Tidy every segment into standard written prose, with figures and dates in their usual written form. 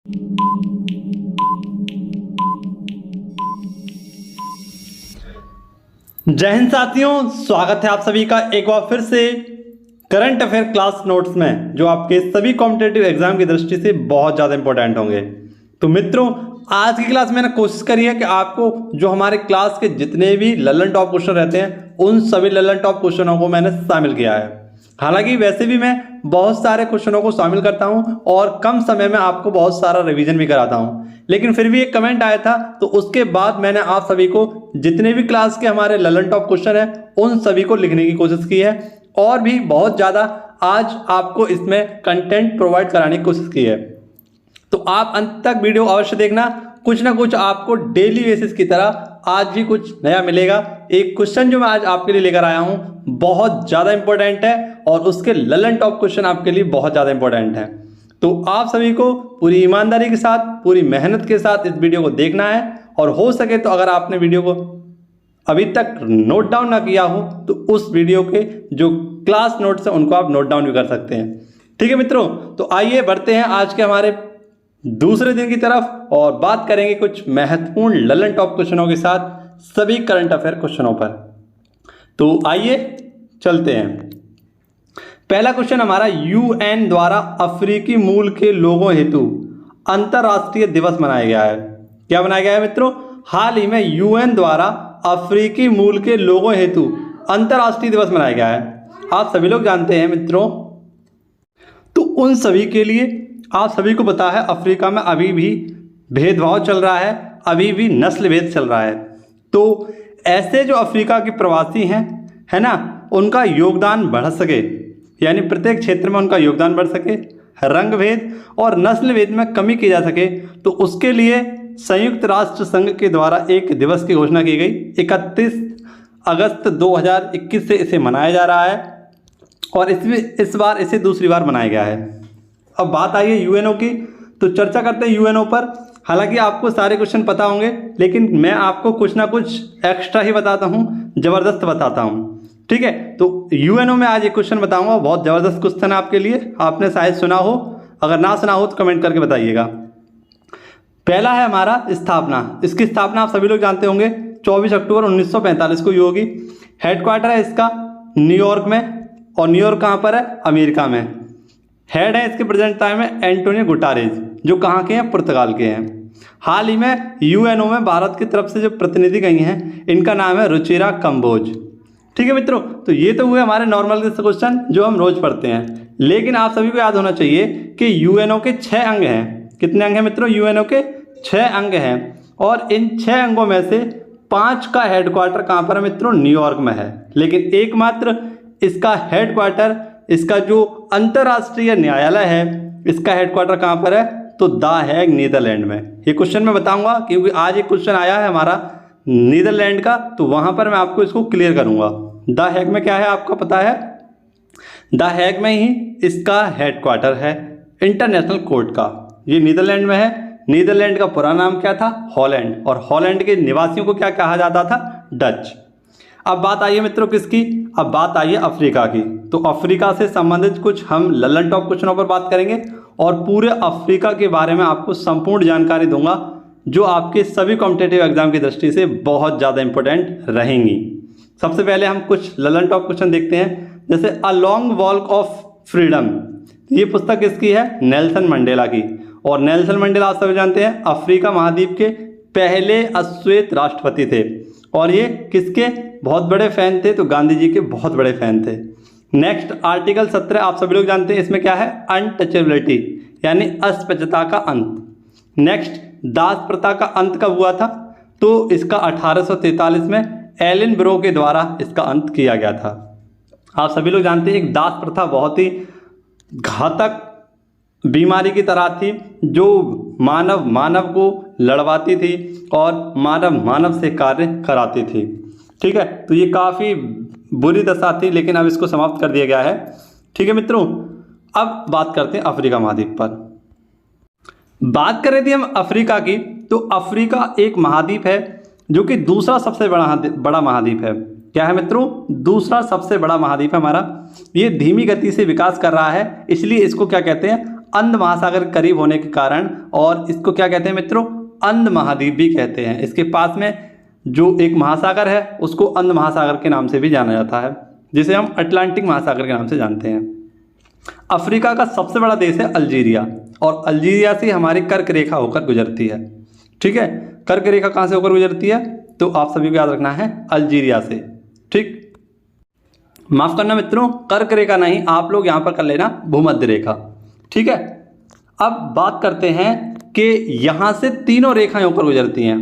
जय हिंद साथियों, स्वागत है आप सभी का एक बार फिर से करंट अफेयर क्लास नोट्स में, जो आपके सभी कॉम्पिटिटिव एग्जाम की दृष्टि से बहुत ज़्यादा इंपॉर्टेंट होंगे। तो मित्रों, आज की क्लास मैंने कोशिश करी है कि आपको जो हमारे क्लास के जितने भी ललन टॉप क्वेश्चन रहते हैं, उन सभी ललन टॉप क्वेश्चनों को मैंने शामिल किया है। हालांकि वैसे भी मैं बहुत सारे क्वेश्चनों को शामिल करता हूं और कम समय में आपको बहुत सारा रिवीजन भी कराता हूं, लेकिन फिर भी एक कमेंट आया था, तो उसके बाद मैंने आप सभी को जितने भी क्लास के हमारे ललन टॉप क्वेश्चन हैं उन सभी को लिखने की कोशिश की है और भी बहुत ज़्यादा आज आपको इसमें कंटेंट प्रोवाइड कराने की कोशिश की है। तो आप अंत तक वीडियो अवश्य देखना, कुछ ना कुछ आपको डेली बेसिस की तरह आज भी कुछ नया मिलेगा। एक क्वेश्चन जो मैं आज आपके लिए लेकर आया हूं बहुत ज़्यादा इंपॉर्टेंट है और उसके ललन टॉप क्वेश्चन आपके लिए बहुत ज़्यादा इंपॉर्टेंट है। तो आप सभी को पूरी ईमानदारी के साथ, पूरी मेहनत के साथ इस वीडियो को देखना है और हो सके तो अगर आपने वीडियो को अभी तक नोट डाउन ना किया हो तो उस वीडियो के जो क्लास नोट्स हैं उनको आप नोट डाउन भी कर सकते हैं। ठीक है मित्रों, तो आइए बढ़ते हैं आज के हमारे दूसरे दिन की तरफ और बात करेंगे कुछ महत्वपूर्ण ललन टॉप क्वेश्चनों के साथ सभी करंट अफेयर क्वेश्चनों पर। तो आइए चलते हैं। पहला क्वेश्चन हमारा, यूएन द्वारा अफ्रीकी मूल के लोगों हेतु अंतर्राष्ट्रीय दिवस मनाया गया है। क्या बनाया गया है मित्रों? हाल ही में यूएन द्वारा अफ्रीकी मूल के लोगों हेतु अंतर्राष्ट्रीय दिवस मनाया गया है। आप सभी लोग जानते हैं मित्रों, तो उन सभी के लिए आप सभी को पता है अफ्रीका में अभी भी भेदभाव चल रहा है, अभी भी नस्ल भेद चल रहा है। तो ऐसे जो अफ्रीका के प्रवासी हैं, है ना, उनका योगदान बढ़ सके, यानी प्रत्येक क्षेत्र में उनका योगदान बढ़ सके, रंग भेद और नस्ल भेद में कमी की जा सके, तो उसके लिए संयुक्त राष्ट्र संघ के द्वारा एक दिवस की घोषणा की गई। 31 अगस्त 2021 से इसे मनाया जा रहा है और इस बार इसे दूसरी बार मनाया गया है। अब बात आई है यूएनओ की, तो चर्चा करते हैं यूएनओ पर। हालांकि आपको सारे क्वेश्चन पता होंगे, लेकिन मैं आपको कुछ ना कुछ एक्स्ट्रा ही बताता हूँ, ज़बरदस्त बताता हूँ। ठीक है, तो यूएनओ में आज एक क्वेश्चन बताऊंगा, बहुत ज़बरदस्त क्वेश्चन है आपके लिए। आपने शायद सुना हो, अगर ना सुना हो तो कमेंट करके बताइएगा। पहला है हमारा स्थापना। इसकी स्थापना आप सभी लोग जानते होंगे 24 अक्टूबर 1945 को हुई होगी। हेडक्वार्टर है इसका न्यूयॉर्क में, और न्यूयॉर्क कहाँ पर है? अमेरिका में। हेड है इसके प्रेजेंट टाइम में एंटोनियो गुटारेज, जो कहाँ के हैं? पुर्तगाल के हैं। हाल ही में यूएनओ में भारत की तरफ से जो प्रतिनिधि गई हैं, इनका नाम है रुचिरा कंबोज। ठीक है मित्रों, तो ये तो हुए हमारे नॉर्मल क्वेश्चन जो हम रोज पढ़ते हैं, लेकिन आप सभी को याद होना चाहिए कि यूएनओ के 6 अंग हैं। कितने अंग हैं मित्रों? यूएनओ के 6 अंग हैं और इन 6 अंगों में से 5 का हेडक्वार्टर कहाँ पर है मित्रों? न्यूयॉर्क में है। लेकिन एकमात्र इसका हेडक्वार्टर, इसका जो अंतर्राष्ट्रीय न्यायालय है, इसका हेडक्वार्टर कहाँ पर है? तो द हैग, नीदरलैंड में। ये क्वेश्चन मैं बताऊंगा क्योंकि आज एक क्वेश्चन आया है हमारा नीदरलैंड का, तो वहां पर मैं आपको इसको क्लियर करूंगा। द हैग में क्या है आपको पता है? द हैग में ही इसका हेडक्वार्टर है इंटरनेशनल कोर्ट का। ये नीदरलैंड में है। नीदरलैंड का पूरा नाम क्या था? हॉलैंड। और हॉलैंड के निवासियों को क्या कहा जाता था? डच। अब बात आई है मित्रों किसकी? अब बात आई है अफ्रीका की। तो अफ्रीका से संबंधित कुछ हम ललन टॉप क्वेश्चनों पर बात करेंगे और पूरे अफ्रीका के बारे में आपको संपूर्ण जानकारी दूंगा, जो आपके सभी कॉम्पिटिटिव एग्जाम की दृष्टि से बहुत ज़्यादा इंपॉर्टेंट रहेंगी। सबसे पहले हम कुछ ललन टॉप क्वेश्चन देखते हैं, जैसे a long walk of freedom. ये पुस्तक किसकी है? नेल्सन मंडेला की। और नेल्सन मंडेला आप सभी जानते हैं अफ्रीका महाद्वीप के पहले अश्वेत राष्ट्रपति थे और ये किसके बहुत बड़े फैन थे? तो गांधी जी के बहुत बड़े फैन थे। नेक्स्ट, आर्टिकल 17 आप सभी लोग जानते हैं, इसमें क्या है? अनटचेबिलिटी, यानी अस्पृश्यता का अंत। नेक्स्ट, दास प्रथा का अंत कब हुआ था? तो इसका 1843 में एलन ब्रो के द्वारा इसका अंत किया गया था। आप सभी लोग जानते हैं एक दास प्रथा बहुत ही घातक बीमारी की तरह थी, जो मानव को लड़वाती थी और मानव से कार्य कराती थी। ठीक है, तो ये काफ़ी बुरी दशा थी, लेकिन अब इसको समाप्त कर दिया गया है। ठीक है मित्रों, अब बात करते हैं अफ्रीका महाद्वीप पर। बात कर रहे थे हम अफ्रीका की, तो अफ्रीका एक महाद्वीप है जो कि दूसरा सबसे बड़ा महाद्वीप है। क्या है मित्रों? दूसरा सबसे बड़ा महाद्वीप है हमारा। ये धीमी गति से विकास कर रहा है, इसलिए इसको क्या कहते हैं? अंध महासागर के करीब होने के कारण, और इसको क्या कहते हैं मित्रों, अंध महाद्वीप भी कहते हैं। इसके पास में जो एक महासागर है उसको अंध महासागर के नाम से भी जाना जाता है, जिसे हम अटलांटिक महासागर के नाम से जानते हैं। अफ्रीका का सबसे बड़ा देश है अल्जीरिया, और अल्जीरिया से हमारी कर्क रेखा होकर गुजरती है। ठीक है, कर्क रेखा कहाँ से होकर गुजरती है, तो आप सभी को याद रखना है अल्जीरिया से। ठीक, माफ करना मित्रों, कर्क रेखा नहीं, आप लोग यहाँ पर कर लेना भूमध्य रेखा। ठीक है, अब बात करते हैं कि यहाँ से तीनों रेखाएं ऊपर गुजरती हैं,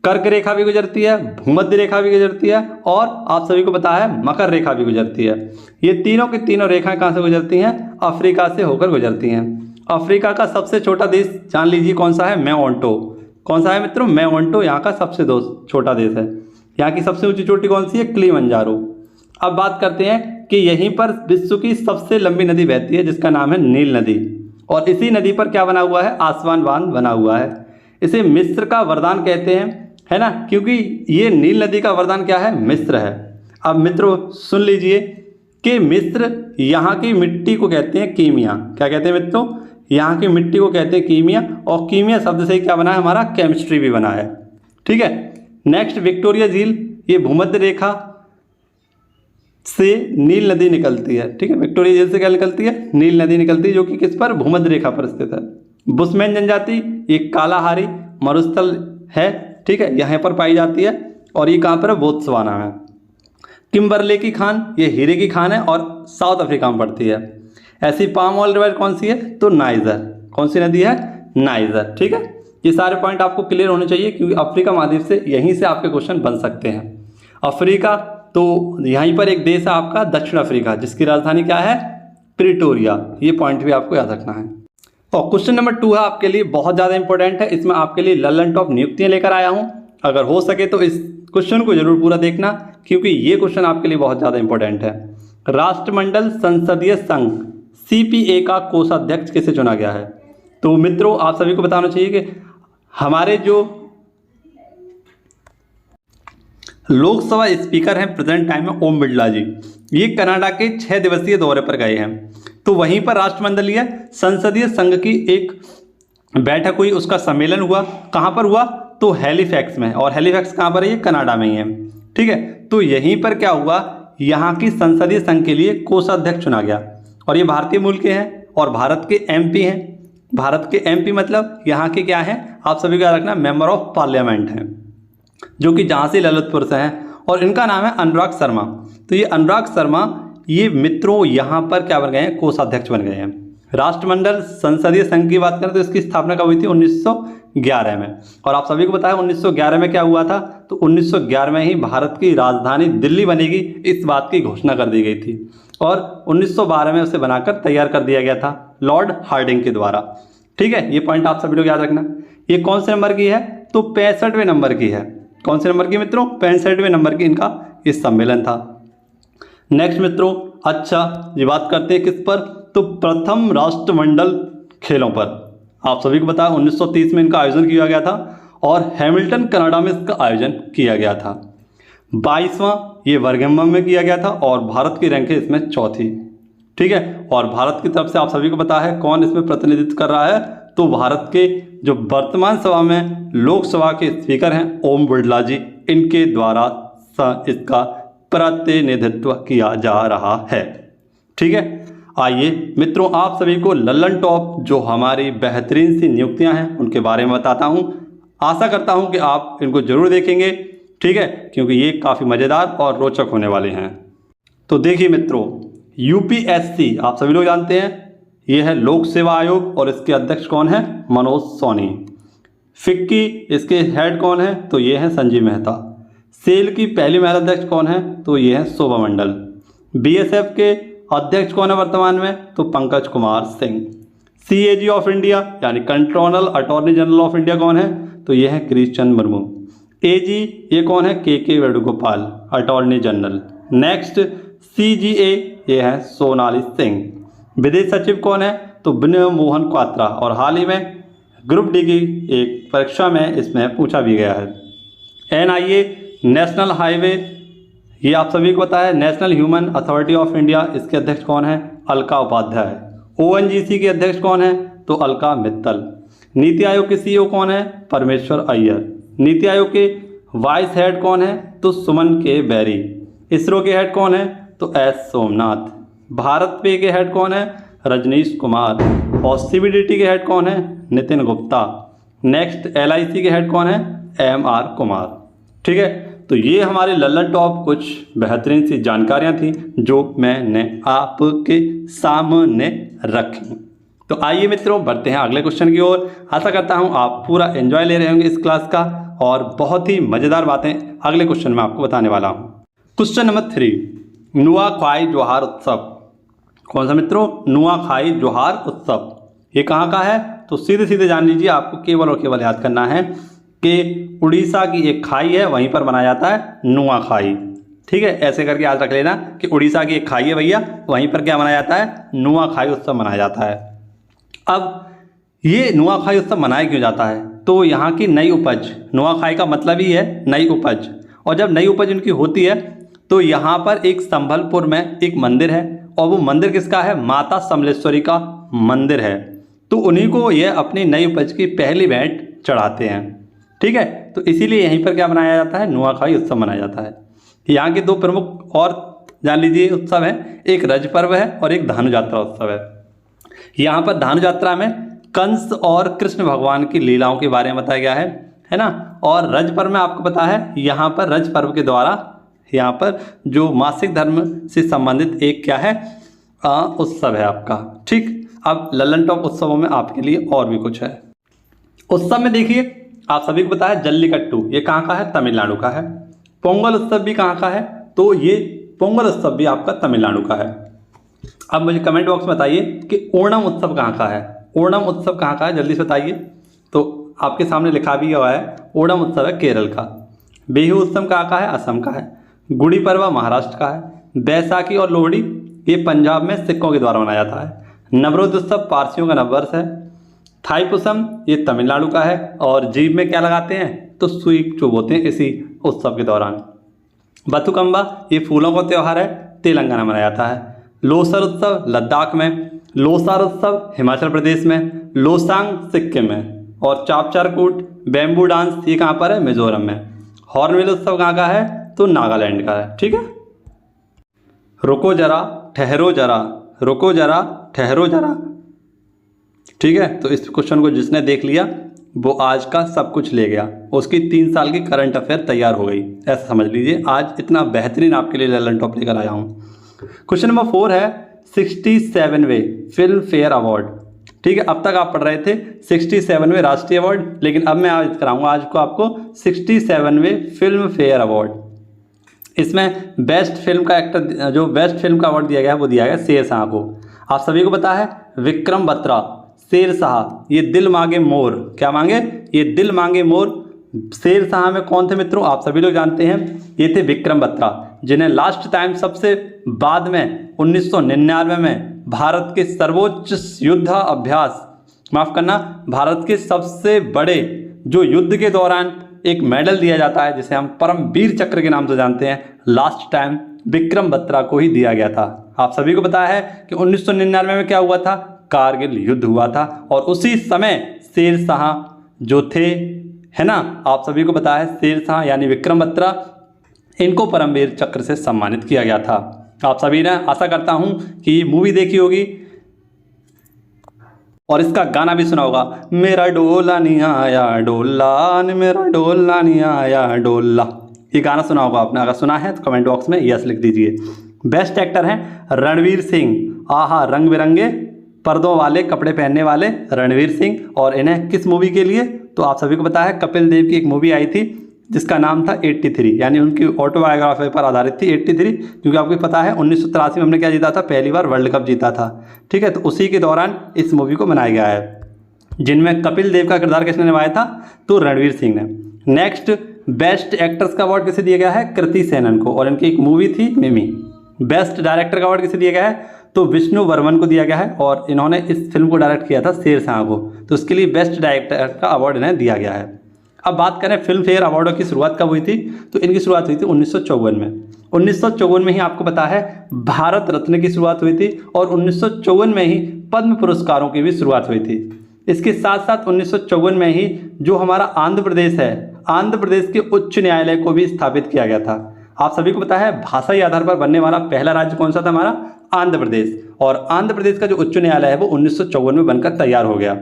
कर्क रेखा भी गुजरती है, भूमध्य रेखा भी गुजरती है, और आप सभी को पता है मकर रेखा भी गुजरती है। ये तीनों की तीनों रेखाएं कहाँ से गुजरती हैं, अफ्रीका से होकर गुजरती हैं। अफ्रीका का सबसे छोटा देश जान लीजिए कौन सा है, मेओंटो। कौन सा है मित्रों, मेओंटो यहाँ का सबसे छोटा देश है। यहाँ की सबसे ऊंची चोटी कौन सी है, किलिमंजारो। अब बात करते हैं कि यहीं पर विश्व की सबसे लंबी नदी बहती है, जिसका नाम है नील नदी, और इसी नदी पर क्या बना हुआ है, आसवान बांध बना हुआ है। इसे मिस्र का वरदान कहते हैं, है ना, क्योंकि ये नील नदी का वरदान क्या है, मिस्र है। अब मित्रों सुन लीजिए कि मिस्र यहाँ की मिट्टी को कहते हैं कीमिया। क्या कहते हैं मित्रों, यहाँ की मिट्टी को कहते हैं कीमिया, और कीमिया शब्द से क्या बना है, हमारा केमिस्ट्री भी बना है। ठीक है, नेक्स्ट विक्टोरिया झील, ये भूमध्य रेखा से नील नदी निकलती है। ठीक है, विक्टोरिया झील से क्या निकलती है, नील नदी निकलती है, जो कि किस पर, भूमध्य रेखा पर स्थित है। बुशमैन जनजाति, ये कालाहारी मरुस्थल है। ठीक है, यहाँ पर पाई जाती है, और ये कहाँ पर है, बोत्सवाना में। किम्बरले की खान, ये हीरे की खान है और साउथ अफ्रीका में पड़ती है। ऐसी पाम ऑयल रिवर कौन सी है, तो नाइजर। कौन सी नदी है, नाइजर। ठीक है, ये सारे पॉइंट आपको क्लियर होने चाहिए, क्योंकि अफ्रीका महाद्वीप से यहीं से आपके क्वेश्चन बन सकते हैं। अफ्रीका तो यहीं पर एक देश है आपका दक्षिण अफ्रीका, जिसकी राजधानी क्या है, प्रिटोरिया। ये पॉइंट भी आपको याद रखना है। और क्वेश्चन नंबर 2 है आपके लिए बहुत ज़्यादा इंपॉर्टेंट है। इसमें आपके लिए लल्लन टॉप नियुक्तियाँ लेकर आया हूँ। अगर हो सके तो इस क्वेश्चन को जरूर पूरा देखना, क्योंकि ये क्वेश्चन आपके लिए बहुत ज़्यादा इंपॉर्टेंट है। राष्ट्रमंडल संसदीय संघ CPA का कोषाध्यक्ष किसे चुना गया है, तो मित्रों आप सभी को बताना चाहिए कि हमारे जो लोकसभा स्पीकर हैं प्रेजेंट टाइम में, ओम बिरला जी, ये कनाडा के 6 दिवसीय दौरे पर गए हैं। तो वहीं पर राष्ट्रमंडलीय संसदीय संघ की एक बैठक हुई, उसका सम्मेलन हुआ। कहाँ पर हुआ, तो हैलीफैक्स में, और हैलीफैक्स कहाँ पर है, ये कनाडा में ही है। ठीक है, तो यहीं पर क्या हुआ, यहाँ की संसदीय संघ के लिए कोषाध्यक्ष चुना गया, और ये भारतीय मूल के हैं और भारत के MP हैं। भारत के MP मतलब यहाँ के क्या हैं, आप सभी को याद रखना, मेंबर ऑफ पार्लियामेंट हैं, जो कि झांसी ललितपुर से हैं, और इनका नाम है अनुराग शर्मा। तो ये अनुराग शर्मा, ये मित्रों यहाँ पर क्या बन गए हैं, कोषाध्यक्ष बन गए हैं। राष्ट्रमंडल संसदीय संघ की बात करें तो इसकी स्थापना कब हुई थी, 1911 में। और आप सभी को पता है 1911 में क्या हुआ था, तो 1911 में ही भारत की राजधानी दिल्ली बनेगी, इस बात की घोषणा कर दी गई थी, और 1912 में उसे बनाकर तैयार कर दिया गया था लॉर्ड हार्डिंग के द्वारा। ठीक है, ये पॉइंट आप सभी लोग याद रखना। ये कौन से नंबर की है, तो 65वें नंबर की है। कौन से नंबर की मित्रों, 65वें नंबर की इनका इस सम्मेलन था। नेक्स्ट मित्रों, अच्छा ये बात करते हैं किस पर, तो प्रथम राष्ट्रमंडल खेलों पर। आप सभी को पता है 1930 में इनका आयोजन किया गया था, और हैमिल्टन कनाडा में इसका आयोजन किया गया था। 22वां ये बर्मिंघम में किया गया था, और भारत की रैंक है इसमें 4थी। ठीक है, और भारत की तरफ से आप सभी को पता है कौन इसमें प्रतिनिधित्व कर रहा है, तो भारत के जो वर्तमान सभा में लोकसभा के स्पीकर हैं ओम बिरला जी, इनके द्वारा इसका प्रतिनिधित्व किया जा रहा है। ठीक है, आइए मित्रों आप सभी को लल्लन टॉप जो हमारी बेहतरीन सी नियुक्तियां हैं उनके बारे में बताता हूं। आशा करता हूं कि आप इनको जरूर देखेंगे। ठीक है, क्योंकि ये काफ़ी मज़ेदार और रोचक होने वाले हैं। तो देखिए मित्रों, UPSC आप सभी लोग जानते हैं, ये है लोक सेवा आयोग, और इसके अध्यक्ष कौन है, मनोज सोनी। फिक्की इसके हेड कौन है, तो ये है संजीव मेहता। सेल की पहली महिला अध्यक्ष कौन है, तो ये है शोभा मंडल। BSF के अध्यक्ष कौन है वर्तमान में, तो Pankaj Kumar Singh. CAG of India यानी controller attorney general of India कौन है, तो ये है क्रिश्चियन मुर्मू। AG ये कौन है, KK Venugopal attorney general. Next CGA ये है सोनाली सिंह। विदेश सचिव कौन है, तो विनय मोहन क्वात्रा, और हाल ही में ग्रुप D की एक परीक्षा में इसमें पूछा भी गया है। NIA नेशनल हाईवे, ये आप सभी को पता है national human authority of India, इसके अध्यक्ष कौन है, अलका उपाध्याय। ONGC के अध्यक्ष कौन है, तो अलका मित्तल। नीति आयोग के CEO कौन है? परमेश्वर अय्यर। नीति आयोग के वाइस हेड कौन है? तो सुमन के बेरी। इसरो के हेड कौन है? तो एस सोमनाथ। भारत पे के हेड कौन है? रजनीश कुमार। और CBDT के हेड कौन है? नितिन गुप्ता। नेक्स्ट LIC के हेड कौन है? MR कुमार। ठीक है, तो ये हमारे लल्लन टॉप कुछ बेहतरीन सी जानकारियां थी जो मैंने आपके सामने रखी। तो आइए मित्रों बढ़ते हैं अगले क्वेश्चन की ओर। आशा करता हूं आप पूरा एंजॉय ले रहे होंगे इस क्लास का और बहुत ही मज़ेदार बातें अगले क्वेश्चन में आपको बताने वाला हूं। क्वेश्चन नंबर 3, नुआखाई जोहार उत्सव। कौन सा मित्रों? नुआखाई जोहार उत्सव। ये कहाँ का है? तो सीधे सीधे जान लीजिए, आपको केवल और केवल याद करना है कि उड़ीसा की एक खाई है, वहीं पर मनाया जाता है नुआखाई। ठीक है, ऐसे करके याद रख लेना कि उड़ीसा की एक खाई है भैया, वहीं पर क्या मनाया जाता है? नुआखाई उत्सव मनाया जाता है। अब ये नुआखाई उत्सव मनाया क्यों जाता है? तो यहाँ की नई उपज, नुआखाई का मतलब ही है नई उपज, और जब नई उपज उनकी होती है तो यहाँ पर एक संबलपुर में एक मंदिर है, और वो मंदिर किसका है? माता समलेश्वरी का मंदिर है। तो उन्हीं को यह अपनी नई उपज की पहली भेंट चढ़ाते हैं। ठीक है, तो इसीलिए यहीं पर क्या मनाया जाता है? नुआखाई उत्सव मनाया जाता है। यहाँ के दो प्रमुख और जान लीजिए उत्सव हैं, एक रज पर्व है और एक धानु यात्रा उत्सव है। यहाँ पर धानु यात्रा में कंस और कृष्ण भगवान की लीलाओं के बारे में बताया गया है ना। और रज पर्व में आपको पता है यहाँ पर रज पर्व के द्वारा यहाँ पर जो मासिक धर्म से संबंधित एक क्या है? उत्सव है आपका। ठीक, अब लल्लन टॉप उत्सवों में आपके लिए और भी कुछ है। उत्सव में देखिए आप सभी को पता है जल्लीकट्टू, ये कहाँ का है? तमिलनाडु का है। पोंगल उत्सव भी कहाँ का है? तो ये पोंगल उत्सव भी आपका तमिलनाडु का है। अब मुझे कमेंट बॉक्स में बताइए कि ओणम उत्सव कहाँ का है? ओणम उत्सव कहाँ का है? जल्दी से बताइए। तो आपके सामने लिखा भी हुआ है, ओणम उत्सव है केरल का। बिहू उत्सव कहाँ का है? असम का है। गुड़ी पड़वा महाराष्ट्र का है। बैसाखी और लोहड़ी ये पंजाब में सिखों के द्वारा मनाया जाता है। नवरोज उत्सव पारसियों का नववर्ष है। थाईपुसम ये तमिलनाडु का है। और जीभ में क्या लगाते हैं? तो स्वीट चुभ होते हैं इसी उत्सव के दौरान। बथुकम्बा ये फूलों का त्यौहार है, तेलंगाना में मनाया जाता है। लोसर उत्सव लद्दाख में। लोसार उत्सव हिमाचल प्रदेश में। लोसांग सिक्किम में। और चापचारकूट बैम्बू डांस ये कहाँ पर है? मिजोरम में। हॉर्नबिल उत्सव कहाँ का है? तो नागालैंड का है। ठीक है, रुको जरा ठहरो जरा, रुको जरा ठहरो जरा। ठीक है, तो इस क्वेश्चन को जिसने देख लिया वो आज का सब कुछ ले गया, उसकी 3 साल की करंट अफेयर तैयार हो गई, ऐसा समझ लीजिए। आज इतना बेहतरीन आपके लिए लल्लन टॉप लेकर आया हूँ। क्वेश्चन नंबर 4 है 67वें फिल्म फेयर अवार्ड। ठीक है, अब तक आप पढ़ रहे थे 67वें राष्ट्रीय अवार्ड, लेकिन अब मैं आज कराऊंगा आज को आपको 67वें फिल्म फेयर अवार्ड। इसमें बेस्ट फिल्म का एक्टर, जो बेस्ट फिल्म का अवार्ड दिया गया है वो दिया गया शेरशाह को। आप सभी को पता है विक्रम बत्रा, शेरशाह, ये दिल मांगे मोर, क्या मांगे? ये दिल मांगे मोर। शेरशाह में कौन थे मित्रों? आप सभी लोग जानते हैं, ये थे विक्रम बत्रा, जिन्हें लास्ट टाइम सबसे बाद में 1999 में भारत के सर्वोच्च युद्ध अभ्यास, माफ करना, भारत के सबसे बड़े जो युद्ध के दौरान एक मेडल दिया जाता है जिसे हम परमवीर चक्र के नाम से जानते हैं, लास्ट टाइम विक्रम बत्रा को ही दिया गया था। आप सभी को पता है कि 1999 में क्या हुआ था? कारगिल युद्ध हुआ था, और उसी समय शेरशाह जो थे, है ना, आप सभी को पता है शेरशाह यानी विक्रम बत्रा, इनको परमवीर चक्र से सम्मानित किया गया था। आप सभी ने, आशा करता हूं कि ये मूवी देखी होगी और इसका गाना भी सुना होगा, मेरा डोला नहीं आया डोला, मेरा डोला नहीं आया डोला। ये गाना सुना होगा आपने, अगर सुना है तो कमेंट बॉक्स में यस लिख दीजिए। बेस्ट एक्टर हैं रणवीर सिंह, आहा रंग बिरंगे पर्दों वाले कपड़े पहनने वाले रणवीर सिंह, और इन्हें किस मूवी के लिए? तो आप सभी को पता है कपिल देव की एक मूवी आई थी जिसका नाम था 83, यानी उनकी ऑटोबायोग्राफी पर आधारित थी 83, क्योंकि आपको पता है 1983 में हमने क्या जीता था? पहली बार वर्ल्ड कप जीता था। ठीक है, तो उसी के दौरान इस मूवी को बनाया गया है, जिनमें कपिल देव का किरदार किसने निभाया था? तो रणवीर सिंह ने। नेक्स्ट बेस्ट एक्टर्स का अवार्ड किसे दिया गया है? कृति सेनन को, और इनकी एक मूवी थी मिमी। बेस्ट डायरेक्टर का अवार्ड किसे दिया गया है? तो विष्णु वर्मन को दिया गया है, और इन्होंने इस फिल्म को डायरेक्ट किया था शेरशाह को, तो उसके लिए बेस्ट डायरेक्टर का अवार्ड इन्हें दिया गया है। अब बात करें फिल्म फेयर अवार्डों की शुरुआत कब हुई थी, तो इनकी शुरुआत हुई थी 1954 में। 1954 में ही आपको पता है भारत रत्न की शुरुआत हुई थी और 1954 में ही पद्म पुरस्कारों की भी शुरुआत हुई थी। इसके साथ साथ 1954 में ही जो हमारा आंध्र प्रदेश है, आंध्र प्रदेश के उच्च न्यायालय को भी स्थापित किया गया था। आप सभी को पता है भाषाई आधार पर बनने वाला पहला राज्य कौन सा था, हमारा आंध्र प्रदेश, और आंध्र प्रदेश का जो उच्च न्यायालय है वो 1954 में बनकर तैयार हो गया।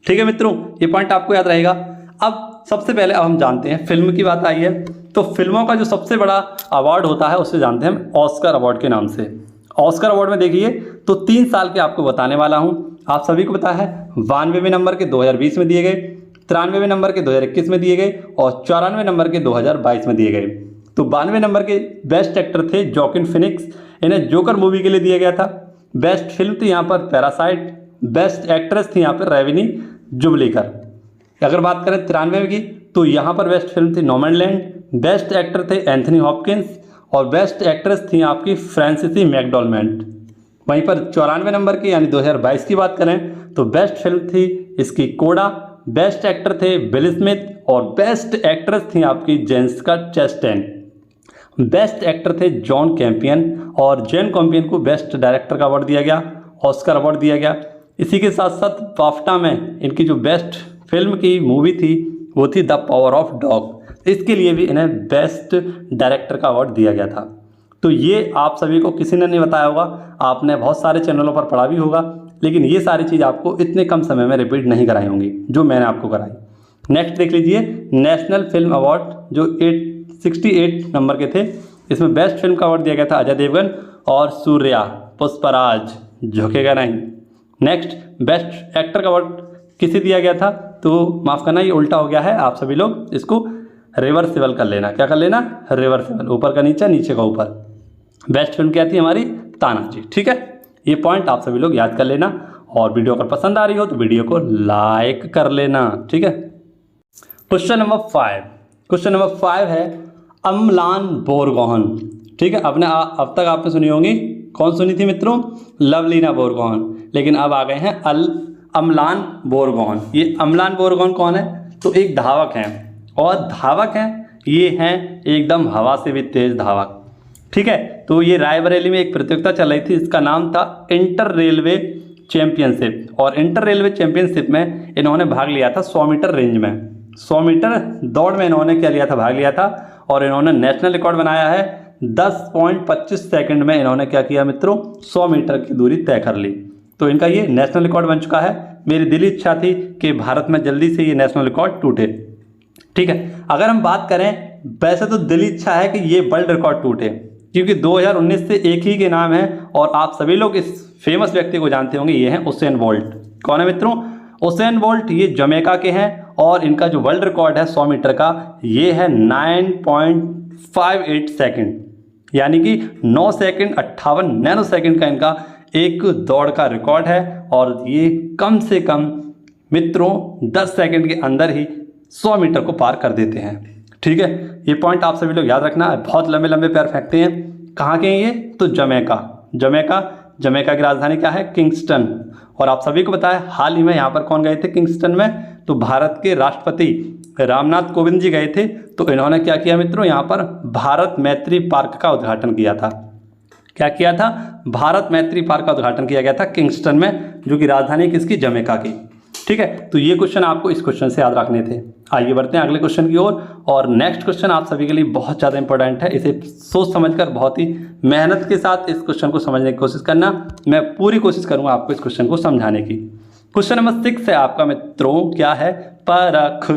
ठीक है मित्रों, ये पॉइंट आपको याद रहेगा। अब सबसे पहले अब हम जानते हैं, फिल्म की बात आई है तो फिल्मों का जो सबसे बड़ा अवार्ड होता है उसे जानते हैं हम ऑस्कर अवार्ड के नाम से। ऑस्कर अवार्ड में देखिए तो 3 साल के आपको बताने वाला हूं। आप सभी को पता है 92वें नंबर के 2020 में दिए गए, 93वें नंबर के 2021 में दिए गए और 94वें नंबर के 2022 में दिए गए। तो 92वें नंबर के बेस्ट एक्टर थे जोकिन फिनिक्स, इन्हें जोकर मूवी के लिए दिया गया था। बेस्ट फिल्म थी यहाँ पर पैरासाइट, बेस्ट एक्ट्रेस थी यहाँ पर रेवनी जुबलीकर। अगर बात करें 93 की तो यहाँ पर बेस्ट फिल्म थी नोमैनलैंड, बेस्ट एक्टर थे एंथनी हॉपकिंस और बेस्ट एक्ट्रेस थी आपकी फ्रांसिसी मैकडॉलमेंट। वहीं पर 94 नंबर की यानी 2022 की बात करें तो बेस्ट फिल्म थी इसकी कोडा, बेस्ट एक्टर थे विल स्मिथ और बेस्ट एक्ट्रेस थी आपकी जेसिका चैस्टेन। बेस्ट एक्टर थे जॉन कैम्पियन और जॉन कैम्पियन को बेस्ट डायरेक्टर का अवार्ड दिया गया, ऑस्कर अवार्ड दिया गया। इसी के साथ साथ बाफ्टा में इनकी जो बेस्ट फिल्म की मूवी थी वो थी द पावर ऑफ डॉग, इसके लिए भी इन्हें बेस्ट डायरेक्टर का अवार्ड दिया गया था। तो ये आप सभी को किसी ने नहीं बताया होगा, आपने बहुत सारे चैनलों पर पढ़ा भी होगा, लेकिन ये सारी चीज़ आपको इतने कम समय में रिपीट नहीं कराई होंगी जो मैंने आपको कराई। नेक्स्ट देख लीजिए नेशनल फिल्म अवार्ड जो 68 नंबर के थे, इसमें बेस्ट फिल्म का अवार्ड दिया गया था अजय देवगन और सूर्या पुष्पराज झुकेगा नहीं। नेक्स्ट बेस्ट एक्टर का अवार्ड किसे दिया गया था, तो माफ़ करना ये उल्टा हो गया है, आप सभी लोग इसको रिवर्सिबल कर लेना। क्या कर लेना, रिवर्सिबल, ऊपर का नीचे नीचे का ऊपर। बेस्ट फिल्म क्या थी हमारी, तानाजी। ठीक है, ये पॉइंट आप सभी लोग याद कर लेना और वीडियो अगर पसंद आ रही हो तो वीडियो को लाइक कर लेना। ठीक है, क्वेश्चन नंबर 5। क्वेश्चन नंबर 5 है अम्लान बोरगोहन। ठीक है, अब तक आपने सुनी होंगी, कौन सुनी थी मित्रों, लवलीना बोरगोहन, लेकिन अब आ गए हैं अम्लान बोरगोहन। ये अम्लान बोरगोहन कौन है, तो एक धावक हैं और धावक हैं ये हैं एकदम हवा से भी तेज धावक। ठीक है, तो ये रायबरेली में एक प्रतियोगिता चल रही थी, इसका नाम था इंटर रेलवे चैंपियनशिप, और इंटर रेलवे चैंपियनशिप में इन्होंने भाग लिया था 100 मीटर रेंज में, 100 मीटर दौड़ में इन्होंने क्या लिया था, भाग लिया था, और इन्होंने नेशनल रिकॉर्ड बनाया है 10.25 सेकंड में इन्होंने क्या किया मित्रों, 100 मीटर की दूरी तय कर ली। तो इनका ये नेशनल रिकॉर्ड बन चुका है। मेरी दिली इच्छा थी कि भारत में जल्दी से ये नेशनल रिकॉर्ड टूटे। ठीक है, अगर हम बात करें, वैसे तो दिली इच्छा है कि ये वर्ल्ड रिकॉर्ड टूटे, क्योंकि 2019 से एक ही के नाम है और आप सभी लोग इस फेमस व्यक्ति को जानते होंगे, ये हैं उसेन बोल्ट। कौन है मित्रों, उसेन बोल्ट। ये जमैका के हैं और इनका जो वर्ल्ड रिकॉर्ड है 100 मीटर का ये है 9.58 सेकेंड, यानी कि 9 सेकेंड 58 नैनो सेकेंड का इनका एक दौड़ का रिकॉर्ड है, और ये कम से कम मित्रों 10 सेकेंड के अंदर ही 100 मीटर को पार कर देते हैं। ठीक है, ये पॉइंट आप सभी लोग याद रखना। बहुत लंबे लंबे पैर फेंकते हैं। कहाँ के हैं ये, तो जमैका की राजधानी क्या है, किंगस्टन। और आप सभी को पता है हाल ही में यहाँ पर कौन गए थे किंगस्टन में, तो भारत के राष्ट्रपति रामनाथ कोविंद जी गए थे। तो इन्होंने क्या किया मित्रों, यहाँ पर भारत मैत्री पार्क का उद्घाटन किया था। क्या किया था, भारत मैत्री पार्क का उद्घाटन किया गया था किंगस्टन में, जो कि राजधानी किसकी, जमैका की। ठीक है, तो ये क्वेश्चन आपको इस क्वेश्चन से याद रखने थे। आइए बढ़ते हैं अगले क्वेश्चन की ओर, और नेक्स्ट क्वेश्चन आप सभी के लिए बहुत ज़्यादा इंपॉर्टेंट है। इसे सोच समझकर बहुत ही मेहनत के साथ इस क्वेश्चन को समझने की कोशिश करना। मैं पूरी कोशिश करूंगा आपको इस क्वेश्चन को समझाने की। क्वेश्चन नंबर 6 है आपका मित्रों, क्या है, परख।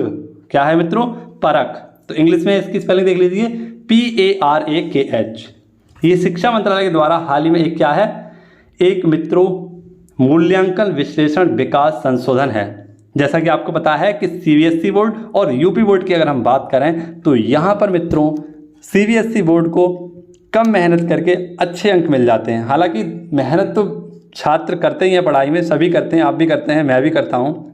क्या है मित्रों, परख। तो इंग्लिश में इसकी स्पेलिंग देख लीजिए, PARAKH। ये शिक्षा मंत्रालय के द्वारा हाल ही में एक क्या है, एक मित्रों मूल्यांकन विश्लेषण विकास संशोधन है। जैसा कि आपको पता है कि CBSE बोर्ड और UP बोर्ड की अगर हम बात करें तो यहाँ पर मित्रों CBSE बोर्ड को कम मेहनत करके अच्छे अंक मिल जाते हैं। हालांकि मेहनत तो छात्र करते ही हैं पढ़ाई में, सभी करते हैं, आप भी करते हैं, मैं भी करता हूँ,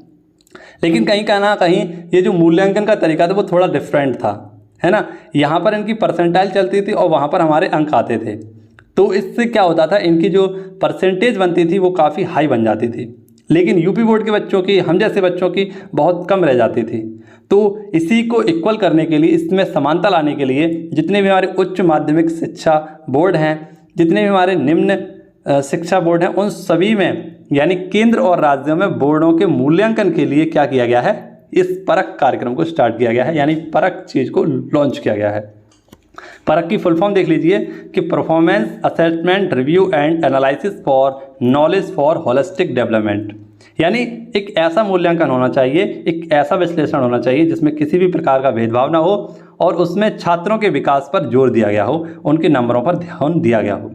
लेकिन कहीं का ना कहीं ये जो मूल्यांकन का तरीका था वो थोड़ा डिफरेंट था, है ना। यहाँ पर इनकी परसेंटाइल चलती थी और वहाँ पर हमारे अंक आते थे। तो इससे क्या होता था, इनकी जो परसेंटेज बनती थी वो काफ़ी हाई बन जाती थी, लेकिन UP बोर्ड के बच्चों की, हम जैसे बच्चों की बहुत कम रह जाती थी। तो इसी को इक्वल करने के लिए, इसमें समानता लाने के लिए जितने भी हमारे उच्च माध्यमिक शिक्षा बोर्ड हैं, जितने भी हमारे निम्न शिक्षा बोर्ड हैं, उन सभी में यानी केंद्र और राज्यों में बोर्डों के मूल्यांकन के लिए क्या किया गया है, इस परख कार्यक्रम को स्टार्ट किया गया है, यानी परख चीज़ को लॉन्च किया गया है। परख की फुल फॉर्म देख लीजिए कि performance assessment review and analysis for knowledge for holistic development, यानी एक ऐसा मूल्यांकन होना चाहिए, एक ऐसा विश्लेषण होना चाहिए जिसमें किसी भी प्रकार का भेदभाव ना हो और उसमें छात्रों के विकास पर जोर दिया गया हो, उनके नंबरों पर ध्यान दिया गया हो।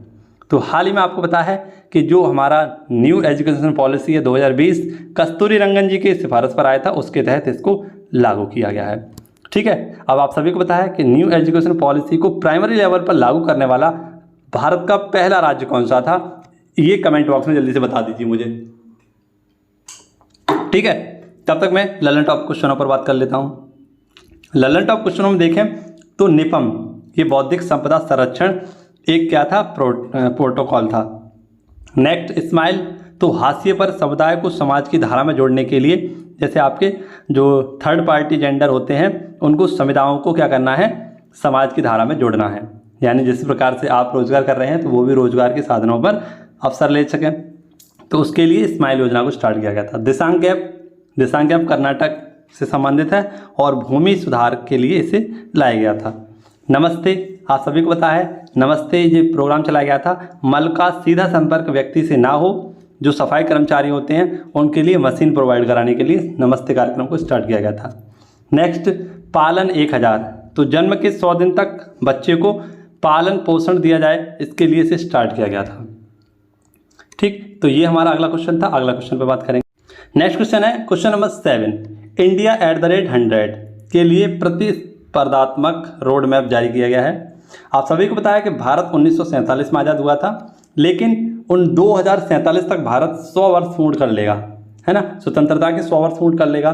तो हाल ही में आपको पता है कि जो हमारा न्यू एजुकेशन पॉलिसी है 2020 कस्तूरी रंगन जी की सिफारिश पर आया था, उसके तहत इसको लागू किया गया है। ठीक है, अब आप सभी को पता है कि न्यू एजुकेशन पॉलिसी को प्राइमरी लेवल पर लागू करने वाला भारत का पहला राज्य कौन सा था, ये कमेंट बॉक्स में जल्दी से बता दीजिए मुझे। ठीक है, तब तक मैं ललन टॉप क्वेश्चनों पर बात कर लेता हूँ। ललन टॉप क्वेश्चनों में देखें तो निपम, ये बौद्धिक संपदा संरक्षण एक क्या था, प्रोटोकॉल था। नेक्स्ट स्माइल, तो हाशिए पर समुदाय को समाज की धारा में जोड़ने के लिए, जैसे आपके जो थर्ड पार्टी जेंडर होते हैं उनको समुदायों को क्या करना है, समाज की धारा में जोड़ना है, यानी जिस प्रकार से आप रोजगार कर रहे हैं तो वो भी रोजगार के साधनों पर अवसर ले सकें, तो उसके लिए स्माइल योजना को स्टार्ट किया गया था। दिसांग गैप कर्नाटक से संबंधित है और भूमि सुधार के लिए इसे लाया गया था। नमस्ते, आप सभी को पता है नमस्ते ये प्रोग्राम चलाया गया था। मल का सीधा संपर्क व्यक्ति से ना हो, जो सफाई कर्मचारी होते हैं उनके लिए मशीन प्रोवाइड कराने के लिए नमस्ते कार्यक्रम को स्टार्ट किया गया था। नेक्स्ट, पालन 1000, तो जन्म के 100 दिन तक बच्चे को पालन पोषण दिया जाए, इसके लिए इसे स्टार्ट किया गया था। ठीक, तो ये हमारा अगला क्वेश्चन था। अगला क्वेश्चन पे बात करेंगे। नेक्स्ट क्वेश्चन है क्वेश्चन नंबर 7, इंडिया @100 के लिए प्रतिस्पर्धात्मक रोड मैप जारी किया गया है। आप सभी को बताया कि भारत 1947 में आज़ाद हुआ था, लेकिन उन 2047 तक भारत 100 वर्ष पूर्ण कर लेगा, है ना, स्वतंत्रता के 100 वर्ष पूर्ण कर लेगा।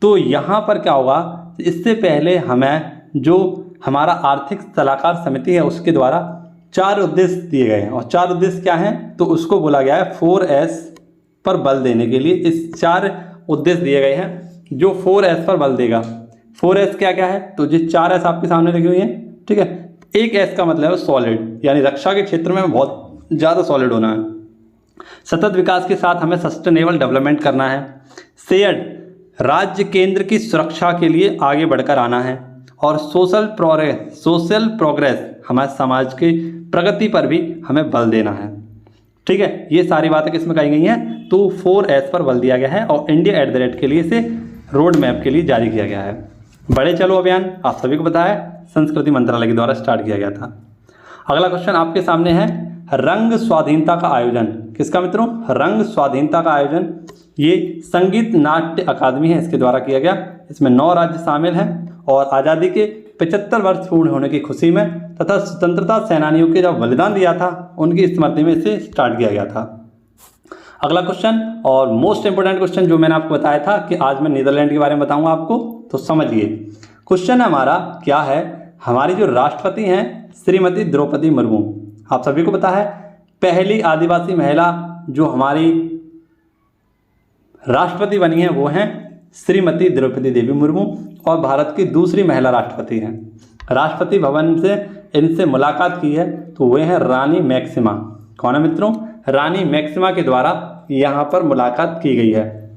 तो यहाँ पर क्या होगा, इससे पहले हमें जो हमारा आर्थिक सलाहकार समिति है उसके द्वारा 4 उद्देश्य दिए गए हैं, और 4 उद्देश्य क्या हैं, तो उसको बोला गया है 4S पर बल देने के लिए। इस 4 उद्देश्य दिए गए हैं जो 4S पर बल देगा। 4S क्या क्या है, तो ये 4S आपके सामने लिखी हुई है। ठीक है, एक S का मतलब है सॉलिड, यानी रक्षा के क्षेत्र में बहुत ज़्यादा सॉलिड होना है। सतत विकास के साथ हमें सस्टेनेबल डेवलपमेंट करना है। शेयर्ड, राज्य केंद्र की सुरक्षा के लिए आगे बढ़कर आना है। और सोशल प्रोग्रेस, हमारे समाज की प्रगति पर भी हमें बल देना है। ठीक है, ये सारी बातें किसमें कही गई हैं, तो 4S पर बल दिया गया है और इंडिया @ के लिए इसे रोड मैप के लिए जारी किया गया है। बड़े चलो अभियान आप सभी को पता है संस्कृति मंत्रालय के द्वारा स्टार्ट किया गया था। अगला क्वेश्चन आपके सामने है, रंग स्वाधीनता का आयोजन किसका मित्रों, रंग स्वाधीनता का आयोजन ये संगीत नाट्य अकादमी है, इसके द्वारा किया गया। इसमें 9 राज्य शामिल हैं और आज़ादी के 75 वर्ष पूर्ण होने की खुशी में तथा स्वतंत्रता सेनानियों के जो बलिदान दिया था उनकी स्मृति में इसे स्टार्ट किया गया था। अगला क्वेश्चन और मोस्ट इंपोर्टेंट क्वेश्चन जो मैंने आपको बताया था कि आज मैं नीदरलैंड के बारे में बताऊंगा आपको, तो समझिए क्वेश्चन हमारा क्या है। हमारी जो राष्ट्रपति हैं श्रीमती द्रौपदी मुर्मू, आप सभी को पता है पहली आदिवासी महिला जो हमारी राष्ट्रपति बनी है वो हैं श्रीमती द्रौपदी देवी मुर्मू, और भारत की दूसरी महिला राष्ट्रपति हैं। राष्ट्रपति भवन से इनसे मुलाकात की है तो वे हैं रानी मैक्सिमा। कौन है मित्रों, रानी मैक्सिमा के द्वारा यहाँ पर मुलाकात की गई है।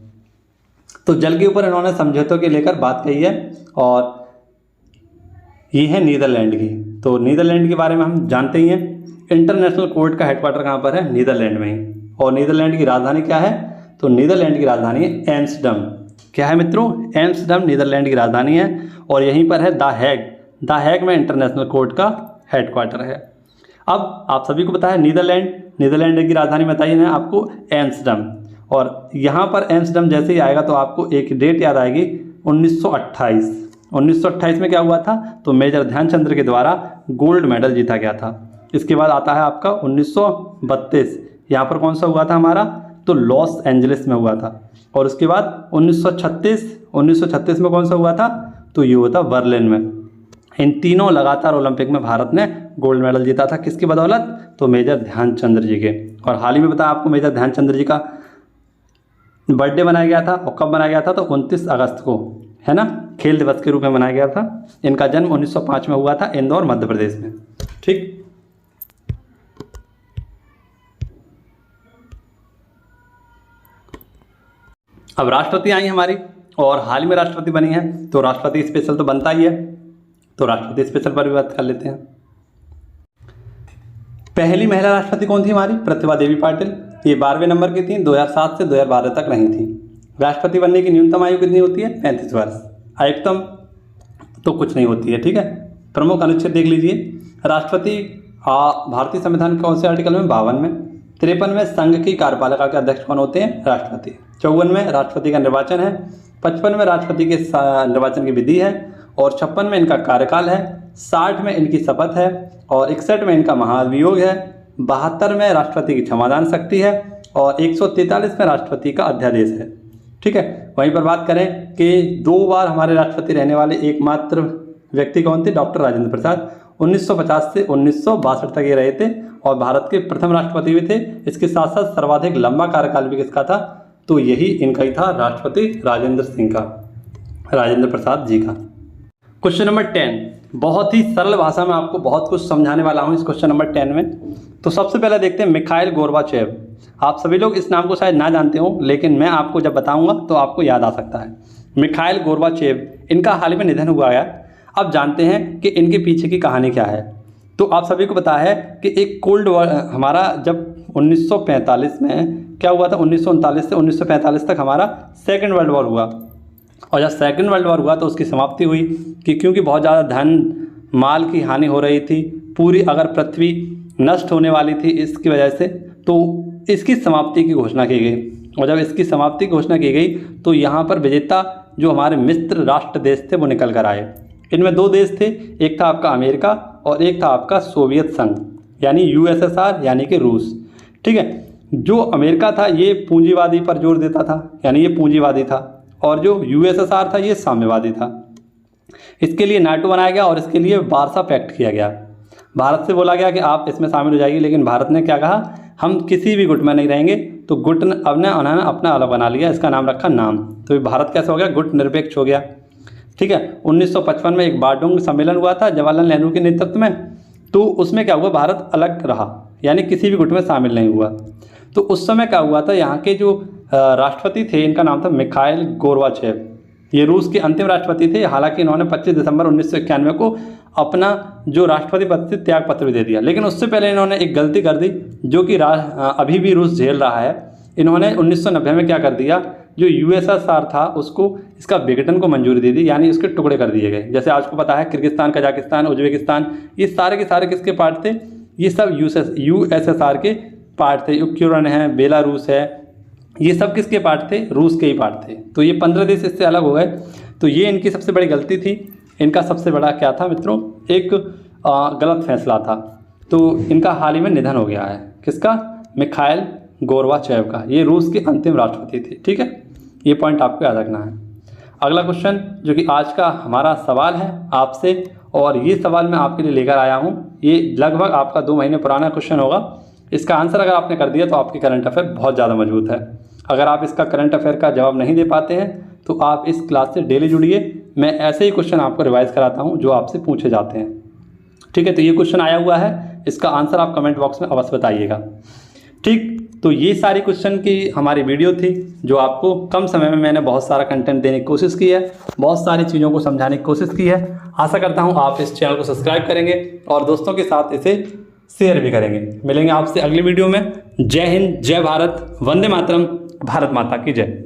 तो जल के ऊपर इन्होंने समझौतों के लेकर बात कही है और ये है नीदरलैंड की। तो नीदरलैंड के बारे में हम जानते ही हैं, इंटरनेशनल कोर्ट का हेडक्वार्टर कहाँ पर है, नीदरलैंड में ही। और नीदरलैंड की राजधानी क्या है, तो नीदरलैंड की राजधानी है एम्स्टर्डम। क्या है मित्रों, एम्स्टर्डम नीदरलैंड की राजधानी है और यहीं पर है द हैग में इंटरनेशनल कोर्ट का हेडक्वार्टर है। अब आप सभी को पता है नीदरलैंड की राजधानी बताइए ना आपको एम्स्टर्डम, और यहाँ पर एम्स्टर्डम जैसे ही आएगा तो आपको एक डेट याद आएगी 1928 में क्या हुआ था, तो मेजर ध्यानचंद्र के द्वारा गोल्ड मेडल जीता गया था। इसके बाद आता है आपका 1932, यहाँ पर कौन सा हुआ था हमारा, तो लॉस एंजलिस में हुआ था। और उसके बाद 1936 में कौन सा हुआ था, तो ये हुआ था बर्लिन में। इन तीनों लगातार ओलंपिक में भारत ने गोल्ड मेडल जीता था, किसकी बदौलत, तो मेजर ध्यानचंद्र जी के। और हाल ही में बताया आपको मेजर ध्यानचंद्र जी का बर्थडे बनाया गया था, और कब बनाया गया था, तो 29 अगस्त को, है ना। खेल दिवस के रूप में मनाया गया था। इनका जन्म 1905 में हुआ था इंदौर मध्य प्रदेश में। ठीक, अब राष्ट्रपति आई हमारी और हाल ही में राष्ट्रपति बनी है, तो राष्ट्रपति स्पेशल तो बनता ही है, तो राष्ट्रपति स्पेशल पर भी बात कर लेते हैं। पहली महिला राष्ट्रपति कौन थी हमारी? प्रतिभा देवी पाटिल। ये 12वें नंबर की थी, 2007 से 2012 तक रही थी। राष्ट्रपति बनने की न्यूनतम आयु कितनी होती है? 35 वर्ष। अधिकतम तो कुछ नहीं होती है। ठीक है, प्रमुख अनुच्छेद देख लीजिए। राष्ट्रपति भारतीय संविधान के कौन से आर्टिकल में? 52 में। 53 में संघ की कार्यपालिका के अध्यक्ष कौन होते हैं? राष्ट्रपति। 54 में राष्ट्रपति का निर्वाचन है। 55 में राष्ट्रपति के निर्वाचन की विधि है और 56 में इनका कार्यकाल है। 60 में इनकी शपथ है और 61 में इनका महाभियोग है। 72 में राष्ट्रपति की क्षमादान शक्ति है और 143 में राष्ट्रपति का अध्यादेश है। ठीक है, वहीं पर बात करें कि 2 बार हमारे राष्ट्रपति रहने वाले एकमात्र व्यक्ति कौन थे? डॉक्टर राजेंद्र प्रसाद। 1950 से 1962 तक ये रहे थे और भारत के प्रथम राष्ट्रपति भी थे। इसके साथ साथ सर्वाधिक लंबा कार्यकाल भी किसका था? तो यही इनका ही था, राष्ट्रपति राजेंद्र सिंह का, राजेंद्र प्रसाद जी का। क्वेश्चन नंबर 10, बहुत ही सरल भाषा में आपको बहुत कुछ समझाने वाला हूँ इस क्वेश्चन नंबर 10 में। तो सबसे पहले देखते हैं मिखाइल गोर्बाचेव। आप सभी लोग इस नाम को शायद ना जानते हो, लेकिन मैं आपको जब बताऊंगा तो आपको याद आ सकता है। मिखाइल गोर्बाचेव, इनका हाल ही में निधन हुआ है। अब जानते हैं कि इनके पीछे की कहानी क्या है। तो आप सभी को पता है कि एक कोल्ड वॉर हमारा जब 1945 में क्या हुआ था, 1939 से 1945 तक हमारा सेकेंड वर्ल्ड वॉर हुआ। और जब सेकेंड वर्ल्ड वॉर हुआ तो उसकी समाप्ति हुई कि क्योंकि बहुत ज़्यादा धन माल की हानि हो रही थी, पूरी अगर पृथ्वी नष्ट होने वाली थी इसकी वजह से, तो इसकी समाप्ति की घोषणा की गई। और जब इसकी समाप्ति की घोषणा की गई तो यहाँ पर विजेता जो हमारे मित्र राष्ट्र देश थे वो निकल कर आए। इनमें 2 देश थे, एक था आपका अमेरिका और एक था आपका सोवियत संघ यानी यूएसएसआर यानी कि रूस। ठीक है, जो अमेरिका था ये पूंजीवादी पर जोर देता था, यानी ये पूंजीवादी था, और जो यूएसएसआर था ये साम्यवादी था। इसके लिए नाटो बनाया गया और इसके लिए वार्सा पैक्ट किया गया। भारत से बोला गया कि आप इसमें शामिल हो जाइए, लेकिन भारत ने क्या कहा, हम किसी भी गुट में नहीं रहेंगे। तो गुट अब ने उन्होंने अपना अलग बना लिया, इसका नाम रखा नाम। तो भारत कैसे हो गया? गुट निरपेक्ष हो गया। ठीक है, 1955 में एक बारडोंग सम्मेलन हुआ था जवाहरलाल नेहरू के नेतृत्व में, तो उसमें क्या हुआ, भारत अलग रहा, यानी किसी भी गुट में शामिल नहीं हुआ। तो उस समय क्या हुआ था, यहाँ के जो राष्ट्रपति थे इनका नाम था मिखाइल गोर्बाचेव। ये रूस के अंतिम राष्ट्रपति थे। हालांकि इन्होंने 25 दिसंबर 1991 को अपना जो राष्ट्रपति पद से त्याग पत्र भी दे दिया, लेकिन उससे पहले इन्होंने एक गलती कर दी जो कि अभी भी रूस झेल रहा है। इन्होंने 1990 में क्या कर दिया, जो यूएसएसआर था उसको इसका विघटन को मंजूरी दे दी, यानी उसके टुकड़े कर दिए गए। जैसे आपको पता है किर्गिस्तान, कजाकिस्तान, उज्बेकिस्तान, ये सारे के सारे किसके पार्ट थे? ये सब यूएसएसआर के पार्ट थे। यूक्रेन है, बेलारूस है, ये सब किसके पार्ट थे? रूस के ही पार्ट थे। तो ये 15 देश इससे अलग हो गए। तो ये इनकी सबसे बड़ी गलती थी। इनका सबसे बड़ा क्या था मित्रों? एक गलत फैसला था। तो इनका हाल ही में निधन हो गया है। किसका? मिखाइल गोर्बाचेव का। ये रूस के अंतिम राष्ट्रपति थे। ठीक है, ये पॉइंट आपको याद रखना है। अगला क्वेश्चन जो कि आज का हमारा सवाल है आपसे, और ये सवाल मैं आपके लिए लेकर आया हूँ। ये लगभग आपका 2 महीने पुराना क्वेश्चन होगा। इसका आंसर अगर आपने कर दिया तो आपकी करंट अफेयर बहुत ज़्यादा मजबूत है। अगर आप इसका करंट अफेयर का जवाब नहीं दे पाते हैं तो आप इस क्लास से डेली जुड़िए। मैं ऐसे ही क्वेश्चन आपको रिवाइज कराता हूँ जो आपसे पूछे जाते हैं। ठीक है, तो ये क्वेश्चन आया हुआ है, इसका आंसर आप कमेंट बॉक्स में अवश्य बताइएगा। ठीक, तो ये सारी क्वेश्चन की हमारी वीडियो थी जो आपको कम समय में मैंने बहुत सारा कंटेंट देने की कोशिश की है, बहुत सारी चीज़ों को समझाने की कोशिश की है। आशा करता हूँ आप इस चैनल को सब्सक्राइब करेंगे और दोस्तों के साथ इसे शेयर भी करेंगे। मिलेंगे आपसे अगली वीडियो में। जय हिंद, जय भारत, वंदे मातरम, भारत माता की जय।